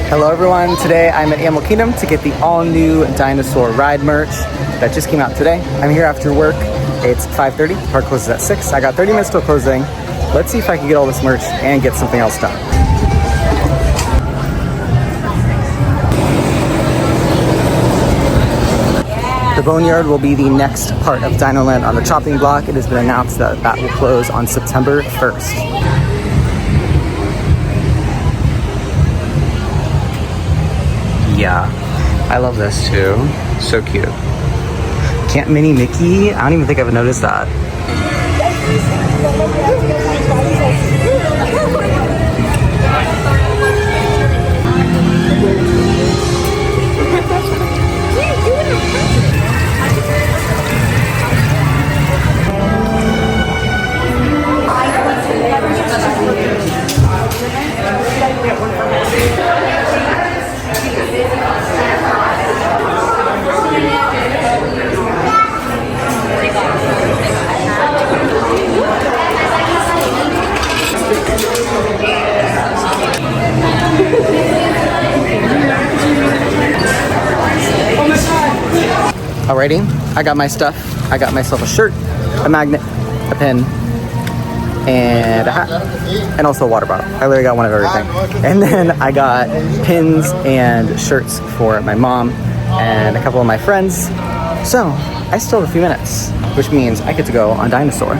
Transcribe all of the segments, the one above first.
Hello everyone, today I'm at Animal Kingdom to get the all-new Dinosaur ride merch that just came out today. I'm here after work. It's 5:30, park closes at 6. I got 30 minutes till closing. Let's see if I can get all this merch and get something else done. The Boneyard will be the next part of Dinoland on the chopping block. It has been announced that that will close on September 1st. Yeah, I love this too. So cute. Can't Mini Mickey? I don't even think I've noticed that. Alrighty, I got my stuff. I got myself a shirt, a magnet, a pen, and a hat, and also a water bottle. I literally got one of everything. And then I got pins and shirts for my mom and a couple of my friends. So I still have a few minutes, which means I get to go on Dinosaur.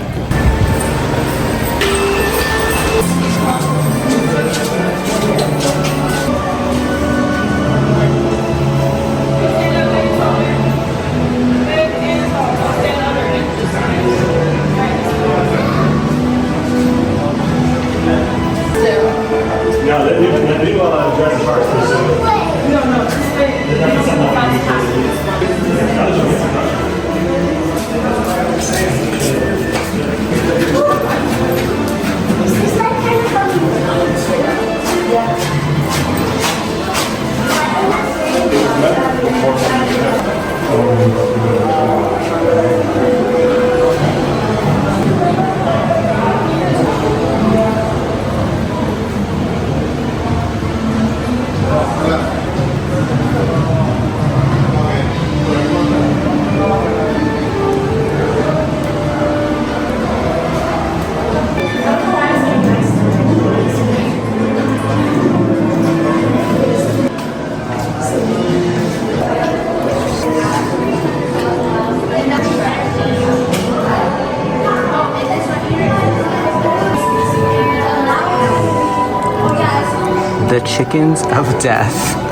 The chickens of death.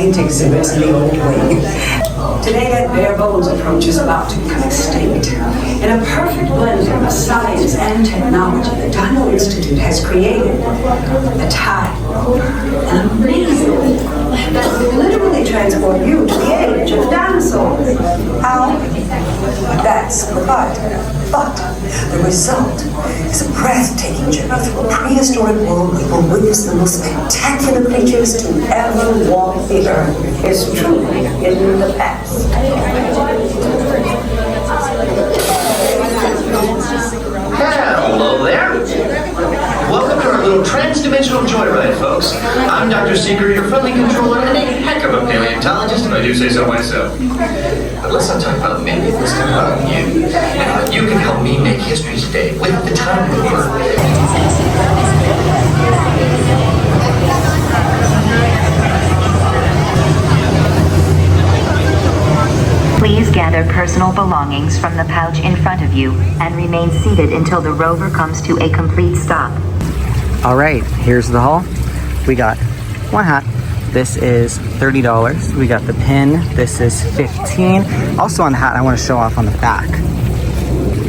Exhibits in the old wing. Today, that bare bones approach is about to become extinct. In a perfect blending of science and technology, the Dino Institute has created a time rover, an amazing that will literally transport you to the age of dinosaurs. How? That's the part. But the result is a breathtaking journey through a prehistoric world that will witness the most spectacular creatures to ever walk the earth. Is truly in the past. Hello there. Welcome to our little trans-dimensional joyride, folks. I'm Dr. Seeker, your friendly controller, and a heck of a paleontologist, if I do say so myself. But let's not talk about me, let's talk about you. And how you can help me make history today with the time mover. Please gather personal belongings from the pouch in front of you and remain seated until the rover comes to a complete stop. All right, here's the haul. We got one hat. This is $30. We got the pin. This is $15. Also on the hat, I want to show off on the back.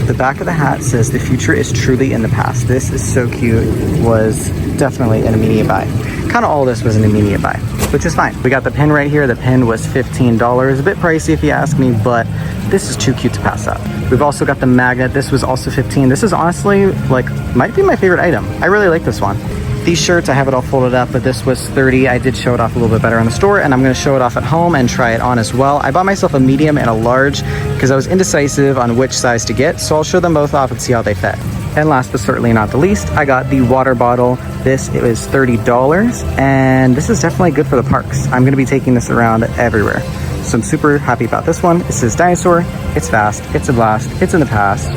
The back of the hat says the future is truly in the past. This is so cute. Was definitely an immediate buy. Kind of all this was an immediate buy, which is fine. We got the pin right here. The pin was $15. A bit pricey if you ask me, but this is too cute to pass up. We've also got the magnet. This was also $15. This is honestly, like, might be my favorite item. I really like this one. These shirts, I have it all folded up, but this was $30. I did show it off a little bit better in the store, and I'm gonna show it off at home and try it on as well. I bought myself a medium and a large because I was indecisive on which size to get, so I'll show them both off and see how they fit. And last but certainly not the least, I got the water bottle. This it was $30, and this is definitely good for the parks. I'm gonna be taking this around everywhere. So I'm super happy about this one. It says Dinosaur, it's fast, it's a blast, it's in the past.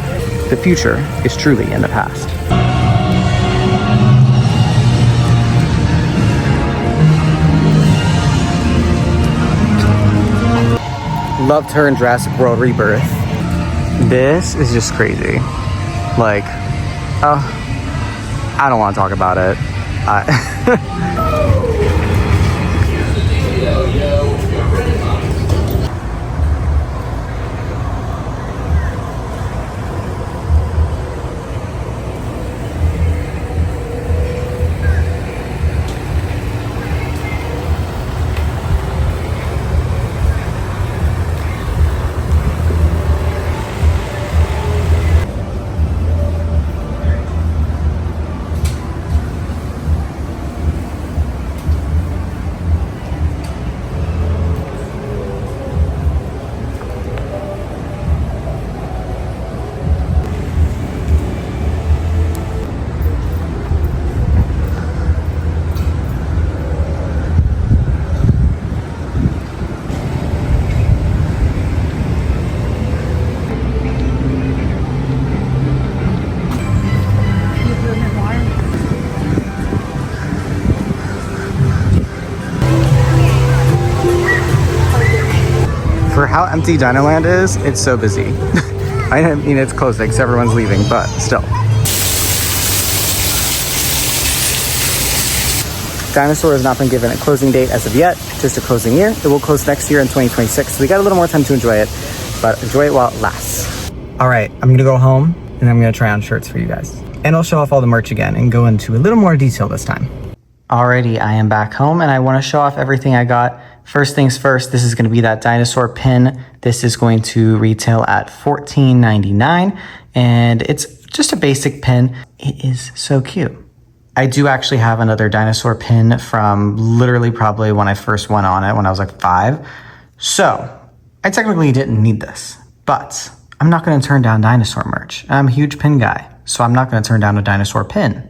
The future is truly in the past. Loved her in Jurassic World Rebirth. This is just crazy. Like, I don't want to talk about it. For how empty Dinoland is, it's so busy. I mean, it's closing because everyone's leaving, but still. Dinosaur has not been given a closing date as of yet, just a closing year. It will close next year in 2026, so we got a little more time to enjoy it, but enjoy it while it lasts. All right, I'm gonna go home and I'm gonna try on shirts for you guys. And I'll show off all the merch again and go into a little more detail this time. Alrighty, I am back home and I wanna show off everything I got. First things first, this is gonna be that dinosaur pin. This is going to retail at $14.99 and it's just a basic pin. It is so cute. I do actually have another dinosaur pin from literally probably when I first went on it when I was like 5. So I technically didn't need this, but I'm not gonna turn down dinosaur merch. I'm a huge pin guy, so I'm not gonna turn down a dinosaur pin.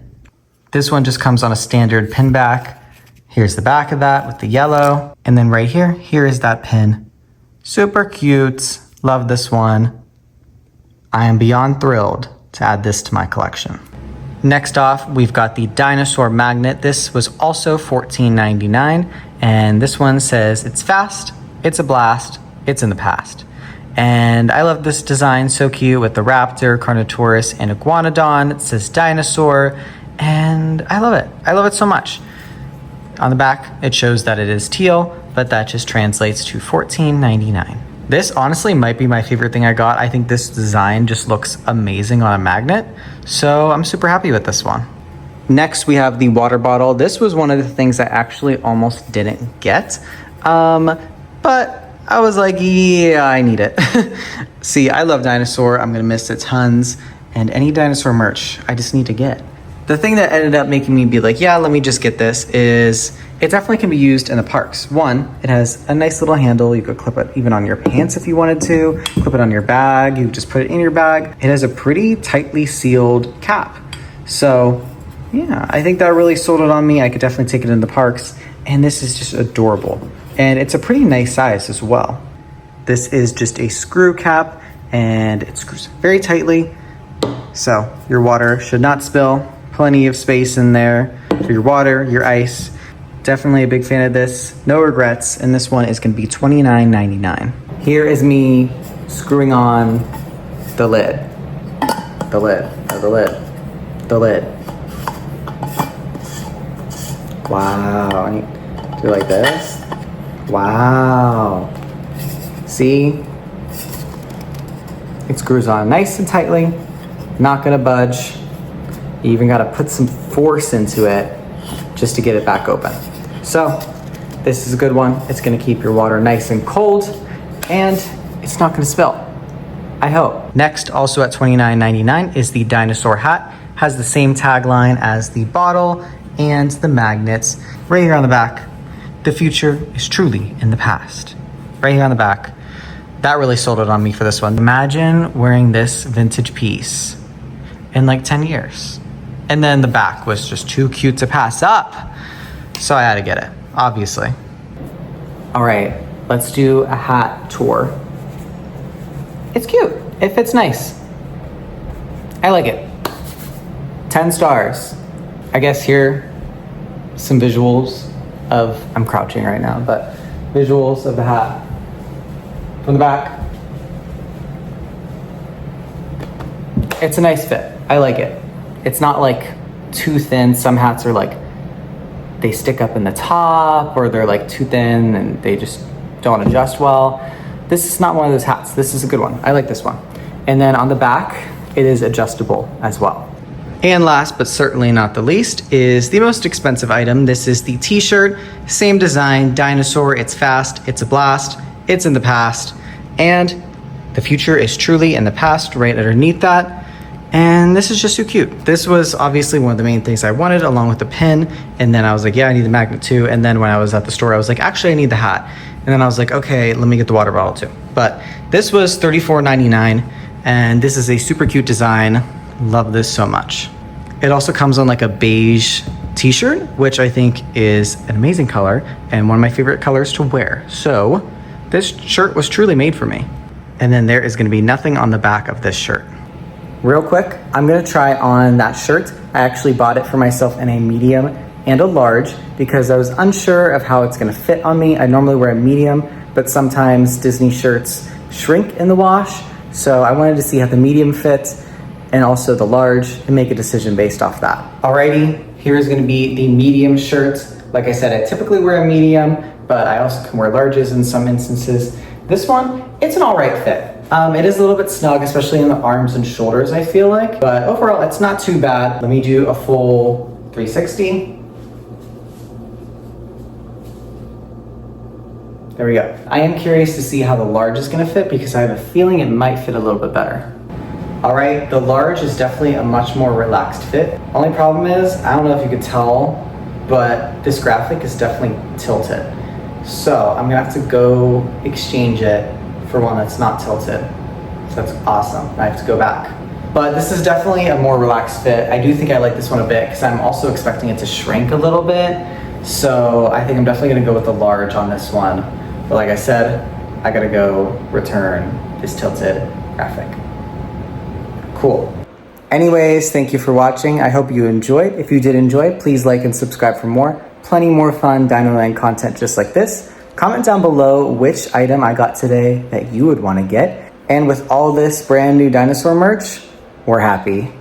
This one just comes on a standard pin back. Here's the back of that with the yellow. And then right here, here is that pin. Super cute, love this one. I am beyond thrilled to add this to my collection. Next off, we've got the dinosaur magnet. This was also $14.99. And this one says, it's fast, it's a blast, it's in the past. And I love this design, so cute with the raptor, Carnotaurus, and iguanodon. It says dinosaur, and I love it. I love it so much. On the back, it shows that it is teal, but that just translates to $14.99. This honestly might be my favorite thing I got. I think this design just looks amazing on a magnet, so I'm super happy with this one. Next, we have the water bottle. This was one of the things I actually almost didn't get, but I was like, yeah, I need it. See, I love Dinosaur. I'm gonna miss it tons, and any dinosaur merch, I just need to get. The thing that ended up making me be like, yeah, let me just get this is it definitely can be used in the parks. One, it has a nice little handle. You could clip it even on your pants if you wanted to, clip it on your bag. You just put it in your bag. It has a pretty tightly sealed cap. So yeah, I think that really sold it on me. I could definitely take it in the parks. And this is just adorable. And it's a pretty nice size as well. This is just a screw cap and it screws very tightly. So your water should not spill. Plenty of space in there for your water, your ice. Definitely a big fan of this. No regrets. And this one is going to be $29.99. here is me screwing on the lid. The lid. Wow, I need to do like this. Wow. See? It screws on nice and tightly, not gonna budge. You even gotta put some force into it just to get it back open. So, this is a good one. It's gonna keep your water nice and cold, and it's not gonna spill, I hope. Next, also at $29.99 is the Dinosaur hat. Has the same tagline as the bottle and the magnets. Right here on the back, the future is truly in the past. Right here on the back. That really sold it on me for this one. Imagine wearing this vintage piece in like 10 years. And then the back was just too cute to pass up. So I had to get it, obviously. All right, let's do a hat tour. It's cute, it fits nice. I like it. 10 stars. I guess here, some visuals of, I'm crouching right now, but visuals of the hat. From the back. It's a nice fit. I like it. It's not like too thin. Some hats are like, they stick up in the top, or they're like too thin and they just don't adjust well. This is not one of those hats. This is a good one. I like this one. And then on the back, it is adjustable as well. And last but certainly not the least is the most expensive item. This is the t-shirt, same design, Dinosaur. It's fast, it's a blast, it's in the past, and the future is truly in the past right underneath that. And this is just so cute. This was obviously one of the main things I wanted, along with the pin. And then I was like, yeah, I need the magnet too. And then when I was at the store, I was like, actually, I need the hat. And then I was like, okay, let me get the water bottle too. But this was $34.99, and this is a super cute design. Love this so much. It also comes on like a beige t-shirt, which I think is an amazing color and one of my favorite colors to wear. So this shirt was truly made for me. And then there is gonna be nothing on the back of this shirt. Real quick, I'm gonna try on that shirt. I actually bought it for myself in a medium and a large because I was unsure of how it's gonna fit on me. I normally wear a medium, but sometimes Disney shirts shrink in the wash. So I wanted to see how the medium fits and also the large and make a decision based off that. Alrighty, here's gonna be the medium shirt. Like I said, I typically wear a medium, but I also can wear larges in some instances. This one, it's an all right fit. It is a little bit snug, especially in the arms and shoulders, I feel like. But overall, it's not too bad. Let me do a full 360. There we go. I am curious to see how the large is gonna fit because I have a feeling it might fit a little bit better. All right, the large is definitely a much more relaxed fit. Only problem is, I don't know if you could tell, but this graphic is definitely tilted. So I'm gonna have to go exchange it for one that's not tilted. So that's awesome. I have to go back. But this is definitely a more relaxed fit. I do think I like this one a bit because I'm also expecting it to shrink a little bit. So I think I'm definitely gonna go with the large on this one. But like I said, I gotta go return this tilted graphic. Cool. Anyways, thank you for watching. I hope you enjoyed. If you did enjoy, please like and subscribe for more. Plenty more fun Dinoland content just like this. Comment down below which item I got today that you would want to get. And with all this brand new dinosaur merch, we're happy.